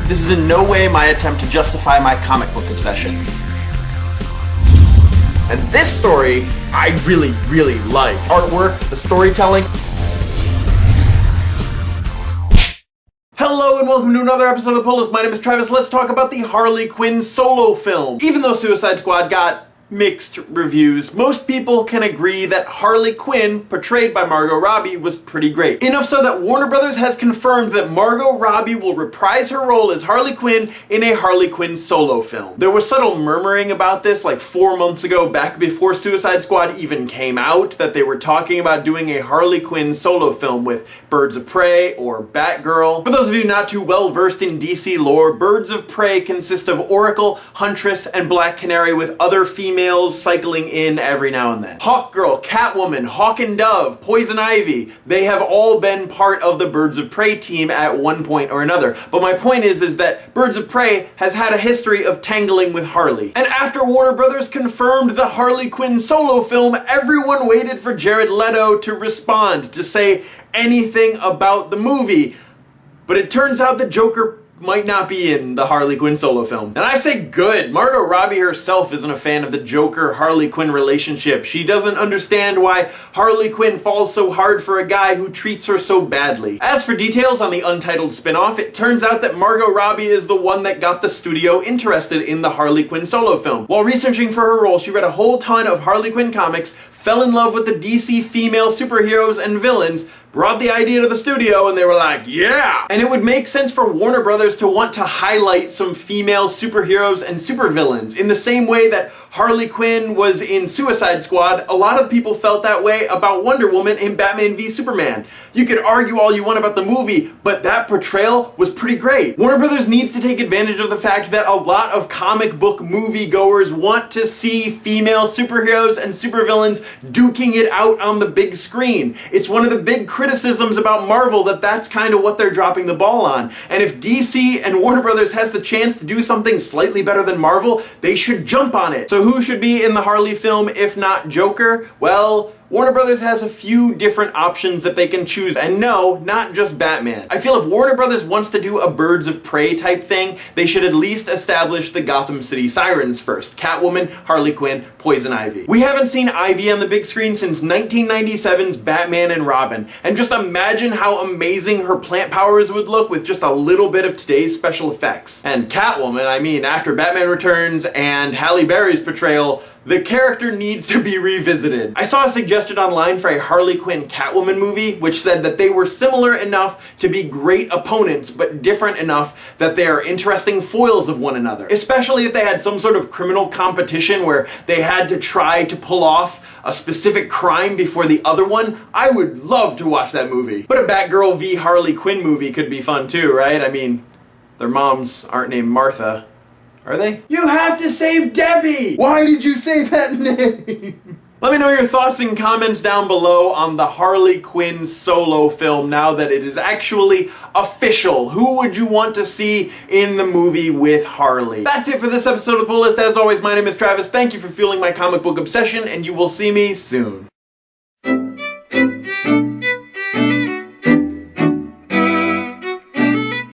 This is in no way my attempt to justify my comic book obsession. And this story, I really, really like. Artwork, the storytelling. Hello and welcome to another episode of The Pull List. My name is Travis. Let's talk about the Harley Quinn solo film. Even though Suicide Squad got mixed reviews, most people can agree that Harley Quinn, portrayed by Margot Robbie, was pretty great. Enough so that Warner Brothers has confirmed that Margot Robbie will reprise her role as Harley Quinn in a Harley Quinn solo film. There was subtle murmuring about this like 4 months ago, back before Suicide Squad even came out, that they were talking about doing a Harley Quinn solo film with Birds of Prey or Batgirl. For those of you not too well versed in DC lore, Birds of Prey consist of Oracle, Huntress, and Black Canary, with other females cycling in every now and then. Hawkgirl, Catwoman, Hawk and Dove, Poison Ivy, they have all been part of the Birds of Prey team at one point or another. But my point is that Birds of Prey has had a history of tangling with Harley. And after Warner Brothers confirmed the Harley Quinn solo film, everyone waited for Jared Leto to respond, to say anything about the movie. But it turns out the Joker might not be in the Harley Quinn solo film. And I say good. Margot Robbie herself isn't a fan of the Joker-Harley Quinn relationship. She doesn't understand why Harley Quinn falls so hard for a guy who treats her so badly. As for details on the untitled spin-off, it turns out that Margot Robbie is the one that got the studio interested in the Harley Quinn solo film. While researching for her role, she read a whole ton of Harley Quinn comics, fell in love with the DC female superheroes and villains, brought the idea to the studio, and they were like, yeah! And it would make sense for Warner Brothers to want to highlight some female superheroes and supervillains. In the same way that Harley Quinn was in Suicide Squad, a lot of people felt that way about Wonder Woman in Batman v Superman. You could argue all you want about the movie, but that portrayal was pretty great. Warner Brothers needs to take advantage of the fact that a lot of comic book moviegoers want to see female superheroes and supervillains duking it out on the big screen. It's one of the big criticisms about Marvel that that's kind of what they're dropping the ball on. And if DC and Warner Brothers has the chance to do something slightly better than Marvel, they should jump on it. So who should be in the Harley film if not Joker? Well, Warner Brothers has a few different options that they can choose, and no, not just Batman. I feel if Warner Brothers wants to do a Birds of Prey type thing, they should at least establish the Gotham City Sirens first. Catwoman, Harley Quinn, Poison Ivy. We haven't seen Ivy on the big screen since 1997's Batman and Robin, and just imagine how amazing her plant powers would look with just a little bit of today's special effects. And Catwoman, I mean, after Batman Returns and Halle Berry's portrayal, the character needs to be revisited. I saw a suggestion online for a Harley Quinn Catwoman movie, which said that they were similar enough to be great opponents, but different enough that they are interesting foils of one another. Especially if they had some sort of criminal competition where they had to try to pull off a specific crime before the other one. I would love to watch that movie. But a Batgirl v Harley Quinn movie could be fun too, right? I mean, their moms aren't named Martha. Are they? You have to save Debbie! Why did you say that name? Let me know your thoughts and comments down below on the Harley Quinn solo film now that it is actually official. Who would you want to see in the movie with Harley? That's it for this episode of The Pull List. As always, my name is Travis. Thank you for fueling my comic book obsession, and you will see me soon.